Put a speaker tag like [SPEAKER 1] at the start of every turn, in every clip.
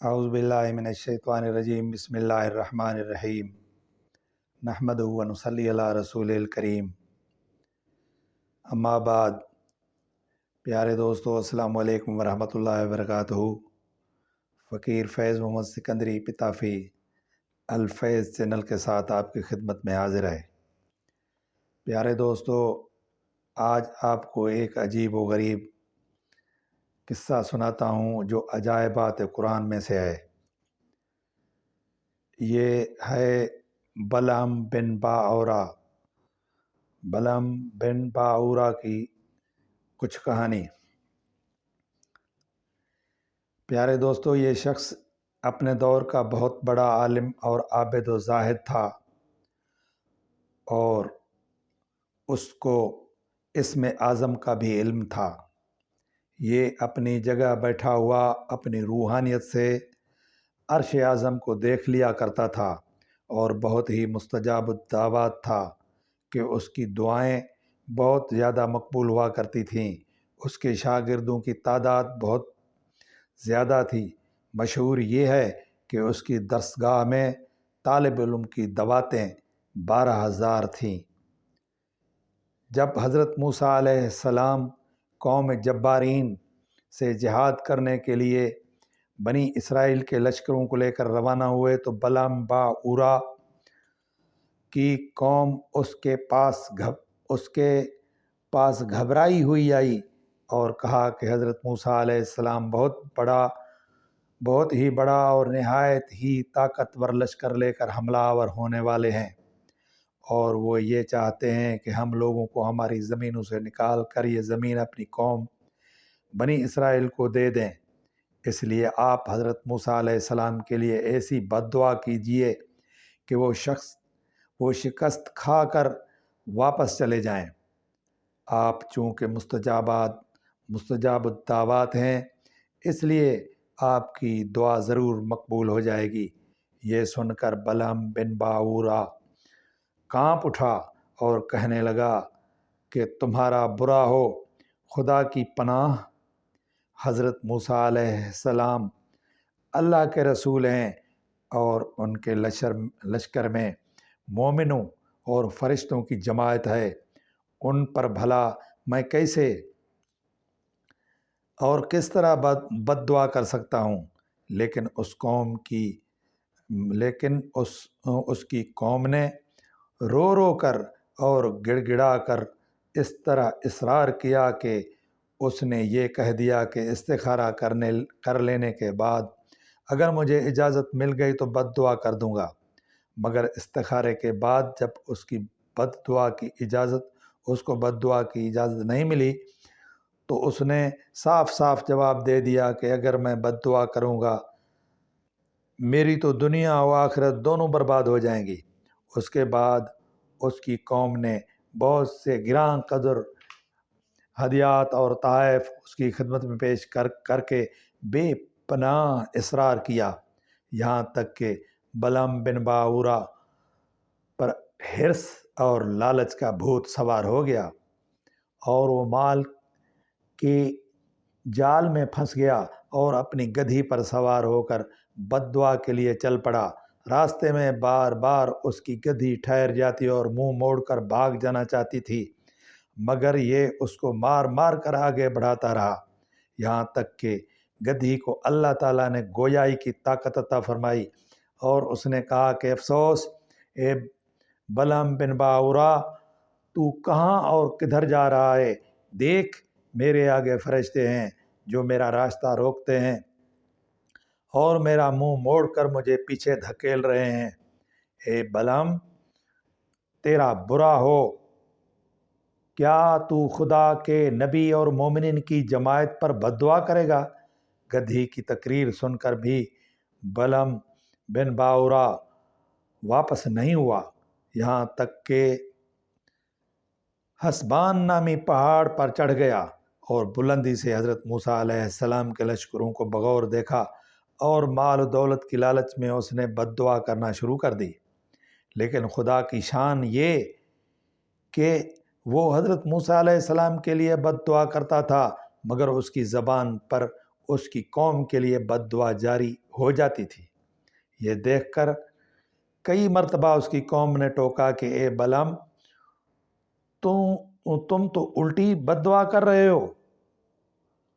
[SPEAKER 1] اعوذ باللہ من الشیطان الرجیم بسم اللہ الرحمن الرحیم نحمدہ و نصلی علی رسول الکریم اما بعد۔ پیارے دوستو، السلام علیکم ورحمۃ اللہ وبرکاتہ۔ فقیر فیض محمد سکندری پتافی الفیض چینل کے ساتھ آپ کی خدمت میں حاضر ہے۔ پیارے دوستو، آج آپ کو ایک عجیب و غریب قصہ سناتا ہوں جو عجائبات قرآن میں سے ہے۔ یہ ہے بلعم بن باعورہ کی کچھ کہانی۔ پیارے دوستو، یہ شخص اپنے دور کا بہت بڑا عالم اور عابد و زاہد تھا، اور اس کو اسم اعظم کا بھی علم تھا۔ یہ اپنی جگہ بیٹھا ہوا اپنی روحانیت سے عرش اعظم کو دیکھ لیا کرتا تھا، اور بہت ہی مستجاب الدعوات تھا کہ اس کی دعائیں بہت زیادہ مقبول ہوا کرتی تھیں۔ اس کے شاگردوں کی تعداد بہت زیادہ تھی۔ مشہور یہ ہے کہ اس کی درسگاہ میں طالب علم کی دعوتیں 12,000 تھیں۔ جب حضرت موسیٰ علیہ السلام قوم جبارین سے جہاد کرنے کے لیے بنی اسرائیل کے لشکروں کو لے کر روانہ ہوئے تو بلعم باعورہ کی قوم اس کے پاس گھبرائی ہوئی آئی اور کہا کہ حضرت موسیٰ علیہ السلام بہت ہی بڑا اور نہایت ہی طاقتور لشکر لے کر حملہ آور ہونے والے ہیں، اور وہ یہ چاہتے ہیں کہ ہم لوگوں کو ہماری زمینوں سے نکال کر یہ زمین اپنی قوم بنی اسرائیل کو دے دیں۔ اس لیے آپ حضرت موسیٰ علیہ السلام کے لیے ایسی بد دعا کیجئے کہ وہ شکست کھا کر واپس چلے جائیں۔ آپ چونکہ مستجاب الدعوات ہیں، اس لیے آپ کی دعا ضرور مقبول ہو جائے گی۔ یہ سن کر بلعم بن باعورہ کانپ اٹھا اور کہنے لگا کہ تمہارا برا ہو، خدا کی پناہ، حضرت موسیٰ علیہ السلام اللہ کے رسول ہیں، اور ان کے لشکر میں مومنوں اور فرشتوں کی جماعت ہے۔ ان پر بھلا میں کیسے اور کس طرح بد دعا کر سکتا ہوں؟ لیکن اس کی قوم نے رو رو کر اور گڑ گڑا کر اس طرح اصرار کیا کہ اس نے یہ کہہ دیا کہ استخارہ کر لینے کے بعد اگر مجھے اجازت مل گئی تو بد دعا کر دوں گا۔ مگر استخارے کے بعد جب اس کو بد دعا کی اجازت نہیں ملی تو اس نے صاف صاف جواب دے دیا کہ اگر میں بد دعا کروں گا میری تو دنیا و آخرت دونوں برباد ہو جائیں گی۔ اس کے بعد اس کی قوم نے بہت سے گراں قدر ہدیات اور تحائف اس کی خدمت میں پیش کر کے بے پناہ اصرار کیا، یہاں تک کہ بلعم بن باعورہ پر حرص اور لالچ کا بھوت سوار ہو گیا، اور وہ مال کے جال میں پھنس گیا اور اپنی گدھی پر سوار ہو کر بد دعا کے لیے چل پڑا۔ راستے میں بار بار اس کی گدھی ٹھہر جاتی اور منہ موڑ کر بھاگ جانا چاہتی تھی، مگر یہ اس کو مار مار کر آگے بڑھاتا رہا، یہاں تک کہ گدھی کو اللہ تعالیٰ نے گویائی کی طاقت عطا فرمائی، اور اس نے کہا کہ افسوس اے بلعم بن باعورہ، تو کہاں اور کدھر جا رہا ہے؟ دیکھ، میرے آگے فرشتے ہیں جو میرا راستہ روکتے ہیں اور میرا منہ موڑ کر مجھے پیچھے دھکیل رہے ہیں۔ اے بلعم، تیرا برا ہو، کیا تو خدا کے نبی اور مومنین کی جماعت پر بد دعا کرے گا؟ گدھی کی تقریر سن کر بھی بلعم بن باعورہ واپس نہیں ہوا، یہاں تک کہ حسبان نامی پہاڑ پر چڑھ گیا اور بلندی سے حضرت موسیٰ علیہ السلام کے لشکروں کو بغور دیکھا، اور مال و دولت کی لالچ میں اس نے بد دعا کرنا شروع کر دی۔ لیکن خدا کی شان یہ کہ وہ حضرت موسیٰ علیہ السلام کے لیے بد دعا کرتا تھا، مگر اس کی زبان پر اس کی قوم کے لیے بد دعا جاری ہو جاتی تھی۔ یہ دیکھ کر کئی مرتبہ اس کی قوم نے ٹوکا کہ اے بلعم، تم تو الٹی بد دعا کر رہے ہو۔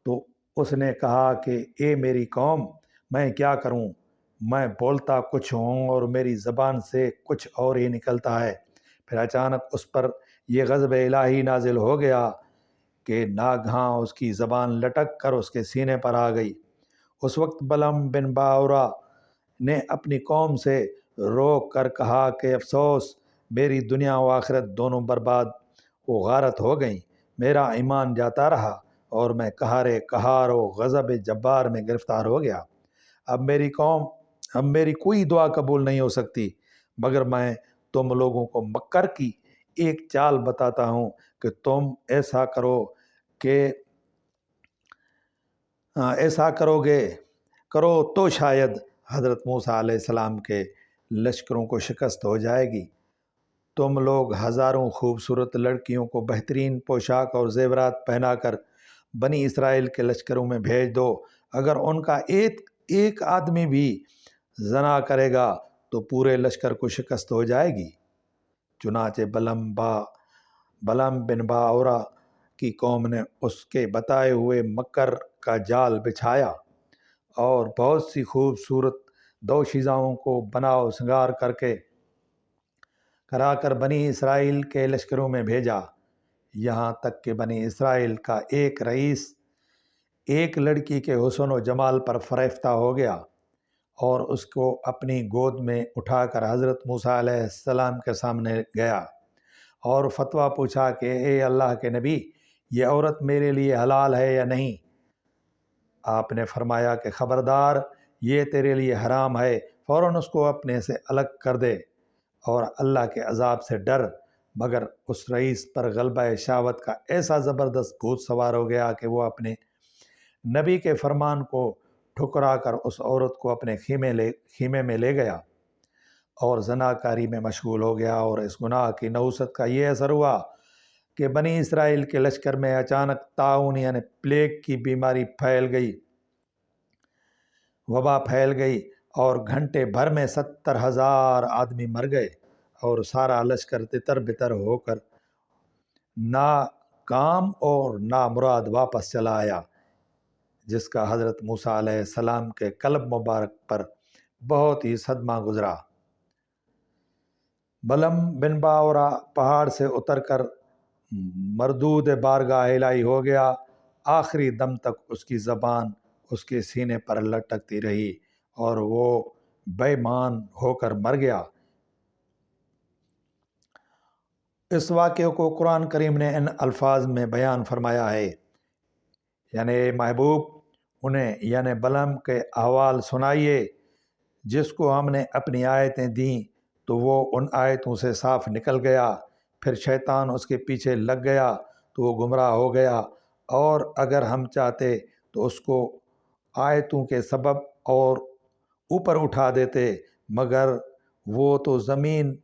[SPEAKER 1] تو اس نے کہا کہ اے میری قوم، میں کیا کروں، میں بولتا کچھ ہوں اور میری زبان سے کچھ اور ہی نکلتا ہے۔ پھر اچانک اس پر یہ غضب الہی نازل ہو گیا کہ ناگہاں اس کی زبان لٹک کر اس کے سینے پر آ گئی۔ اس وقت بلعم بن باورا نے اپنی قوم سے روک کر کہا کہ افسوس، میری دنیا و آخرت دونوں برباد و غارت ہو گئیں، میرا ایمان جاتا رہا اور میں قہار و غضب جبار میں گرفتار ہو گیا۔ اب میری کوئی دعا قبول نہیں ہو سکتی، مگر میں تم لوگوں کو مکر کی ایک چال بتاتا ہوں کہ تم ایسا کرو تو شاید حضرت موسیٰ علیہ السلام کے لشکروں کو شکست ہو جائے گی۔ تم لوگ ہزاروں خوبصورت لڑکیوں کو بہترین پوشاک اور زیورات پہنا کر بنی اسرائیل کے لشکروں میں بھیج دو، اگر ان کا ایک آدمی بھی زنا کرے گا تو پورے لشکر کو شکست ہو جائے گی۔ چنانچہ بلعم بن باورا کی قوم نے اس کے بتائے ہوئے مکر کا جال بچھایا اور بہت سی خوبصورت دوشیزاؤں کو بناؤ سنگار کرا کر بنی اسرائیل کے لشکروں میں بھیجا، یہاں تک کہ بنی اسرائیل کا ایک رئیس ایک لڑکی کے حسن و جمال پر فریفتہ ہو گیا اور اس کو اپنی گود میں اٹھا کر حضرت موسیٰ علیہ السلام کے سامنے گیا اور فتویٰ پوچھا کہ اے اللہ کے نبی، یہ عورت میرے لیے حلال ہے یا نہیں؟ آپ نے فرمایا کہ خبردار، یہ تیرے لیے حرام ہے، فوراً اس کو اپنے سے الگ کر دے اور اللہ کے عذاب سے ڈر۔ مگر اس رئیس پر غلبہ شہوت کا ایسا زبردست بھوت سوار ہو گیا کہ وہ اپنے نبی کے فرمان کو ٹھکرا کر اس عورت کو اپنے خیمے میں لے گیا اور زناکاری میں مشغول ہو گیا، اور اس گناہ کی نحوست کا یہ اثر ہوا کہ بنی اسرائیل کے لشکر میں اچانک طاعون یعنی پلیگ کی بیماری وبا پھیل گئی اور گھنٹے بھر میں 70,000 آدمی مر گئے اور سارا لشکر تتر بتر ہو کر ناکام اور نامراد واپس چلا آیا، جس کا حضرت موسیٰ علیہ السلام کے قلب مبارک پر بہت ہی صدمہ گزرا۔ بلعم بن باورا پہاڑ سے اتر کر مردود بارگاہ الہی ہو گیا، آخری دم تک اس کی زبان اس کے سینے پر لٹکتی رہی اور وہ بے ایمان ہو کر مر گیا۔ اس واقعے کو قرآن کریم نے ان الفاظ میں بیان فرمایا ہے، یعنی اے محبوب، انہیں یعنی بلعم کے احوال سنائیے، جس کو ہم نے اپنی آیتیں دیں تو وہ ان آیتوں سے صاف نکل گیا، پھر شیطان اس کے پیچھے لگ گیا تو وہ گمراہ ہو گیا، اور اگر ہم چاہتے تو اس کو آیتوں کے سبب اور اوپر اٹھا دیتے، مگر وہ تو زمین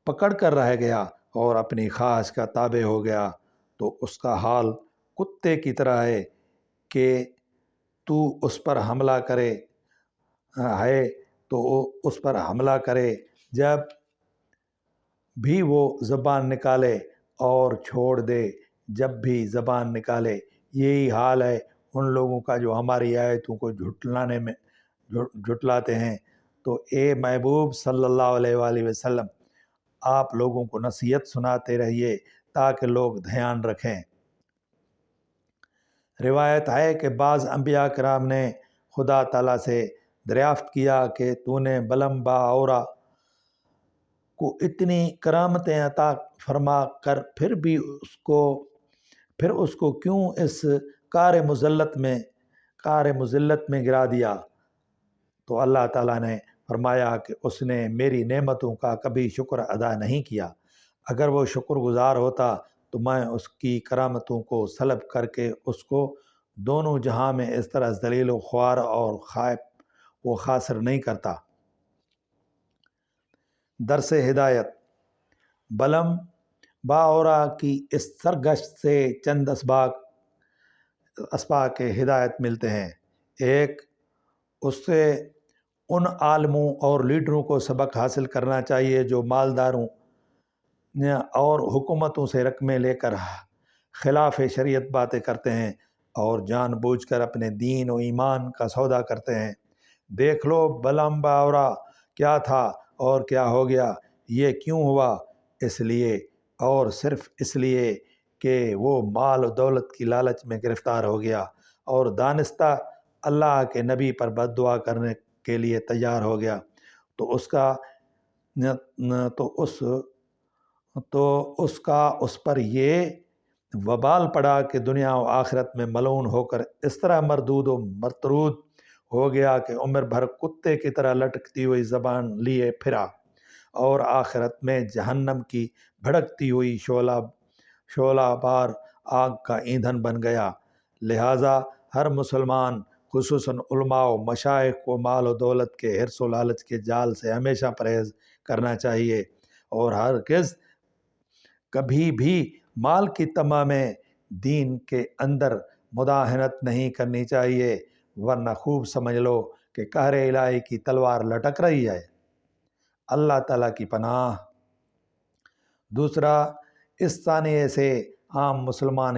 [SPEAKER 1] پکڑ کر رہ گیا اور اپنی خواہش کا تابع ہو گیا، تو اس کا حال کتے کی طرح ہے کہ تو اس پر حملہ کرے جب بھی وہ زبان نکالے اور چھوڑ دے جب بھی زبان نکالے۔ یہی حال ہے ان لوگوں کا جو ہماری آیتوں کو جھٹلاتے ہیں۔ تو اے محبوب صلی اللہ علیہ وآلہ وسلم، آپ لوگوں کو نصیحت سناتے رہیے تاکہ لوگ دھیان رکھیں۔ روایت ہے کہ بعض انبیاء کرام نے خدا تعالیٰ سے دریافت کیا کہ تو نے بلعم باورا کو اتنی کرامتیں عطا فرما کر پھر اس کو کیوں اس کار مذلت میں گرا دیا؟ تو اللہ تعالیٰ نے فرمایا کہ اس نے میری نعمتوں کا کبھی شکر ادا نہیں کیا، اگر وہ شکر گزار ہوتا تو میں اس کی کرامتوں کو سلب کر کے اس کو دونوں جہاں میں اس طرح ذلیل و خوار اور خائب و خاسر نہیں کرتا۔ درس ہدایت: بلعم باورا کی اس سرگشت سے چند اسباق اسباق کے ہدایت ملتے ہیں۔ ایک، اس سے ان عالموں اور لیڈروں کو سبق حاصل کرنا چاہیے جو مالداروں اور حکومتوں سے رقمیں لے کر خلاف شریعت باتیں کرتے ہیں اور جان بوجھ کر اپنے دین و ایمان کا سودا کرتے ہیں۔ دیکھ لو بلم باورا کیا تھا اور کیا ہو گیا، یہ کیوں ہوا؟ اس لیے اور صرف اس لیے کہ وہ مال و دولت کی لالچ میں گرفتار ہو گیا اور دانستہ اللہ کے نبی پر بد دعا کرنے کے لیے تیار ہو گیا، تو اس کا اس پر یہ وبال پڑا کہ دنیا و آخرت میں ملعون ہو کر اس طرح مردود و مطرود ہو گیا کہ عمر بھر کتے کی طرح لٹکتی ہوئی زبان لیے پھرا اور آخرت میں جہنم کی بھڑکتی ہوئی شعلہ بار آگ کا ایندھن بن گیا۔ لہٰذا ہر مسلمان خصوصاً علماء و مشائخ کو مال و دولت کے حرص و لالچ کے جال سے ہمیشہ پرہیز کرنا چاہیے اور ہرگز کبھی بھی مال کی طمع میں دین کے اندر مداہنت نہیں کرنی چاہیے، ورنہ خوب سمجھ لو کہ قہر الہی کی تلوار لٹک رہی ہے۔ اللہ تعالیٰ کی پناہ۔ دوسرا، اس ثانیے سے عام مسلمان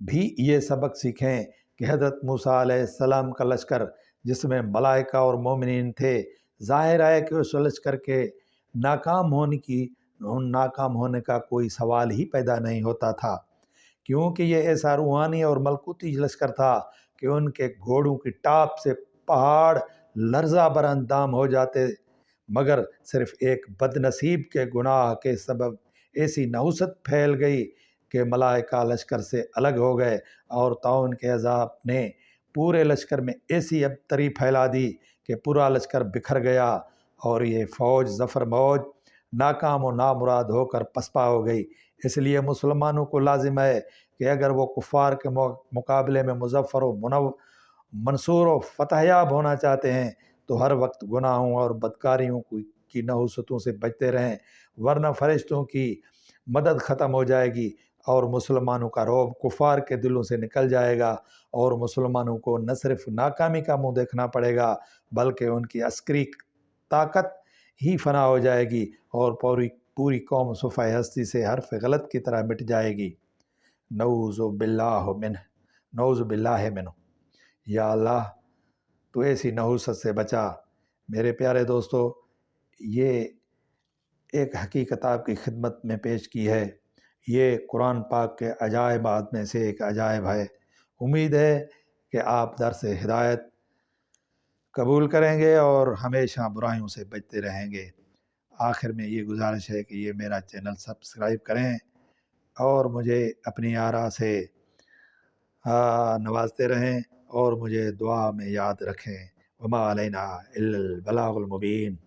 [SPEAKER 1] بھی یہ سبق سیکھیں کہ حضرت موسیٰ علیہ السلام کا لشکر جس میں ملائکہ اور مومنین تھے، ظاہر ہے کہ اس لشکر کے ناکام ہونے کا کوئی سوال ہی پیدا نہیں ہوتا تھا، کیونکہ یہ ایسا روحانی اور ملکوتی لشکر تھا کہ ان کے گھوڑوں کی ٹاپ سے پہاڑ لرزہ بر اندام ہو جاتے، مگر صرف ایک بد نصیب کے گناہ کے سبب ایسی نحوست پھیل گئی کہ ملائکہ لشکر سے الگ ہو گئے اور طاعون کے عذاب نے پورے لشکر میں ایسی ابتری پھیلا دی کہ پورا لشکر بکھر گیا اور یہ فوج ظفر موج ناکام و نامراد ہو کر پسپا ہو گئی۔ اس لیے مسلمانوں کو لازم ہے کہ اگر وہ کفار کے مقابلے میں مظفر و منصور و فتح یاب ہونا چاہتے ہیں تو ہر وقت گناہوں اور بدکاریوں کی نحوستوں سے بچتے رہیں، ورنہ فرشتوں کی مدد ختم ہو جائے گی اور مسلمانوں کا رعب کفار کے دلوں سے نکل جائے گا اور مسلمانوں کو نہ صرف ناکامی کا منہ دیکھنا پڑے گا بلکہ ان کی عسکری طاقت ہی فنا ہو جائے گی اور پوری قوم صفحہ ہستی سے حرف غلط کی طرح مٹ جائے گی۔ نعوذ باللہ منہ۔ یا اللہ تو ایسی نحوست سے بچا۔ میرے پیارے دوستو، یہ ایک حقیقت آپ کی خدمت میں پیش کی ہے۔ یہ قرآن پاک کے عجائبات میں سے ایک عجائب ہے۔ امید ہے کہ آپ درس ہدایت قبول کریں گے اور ہمیشہ برائیوں سے بچتے رہیں گے۔ آخر میں یہ گزارش ہے کہ یہ میرا چینل سبسکرائب کریں اور مجھے اپنی آراء سے نوازتے رہیں اور مجھے دعا میں یاد رکھیں۔ وما علینا الا البلاغ المبین۔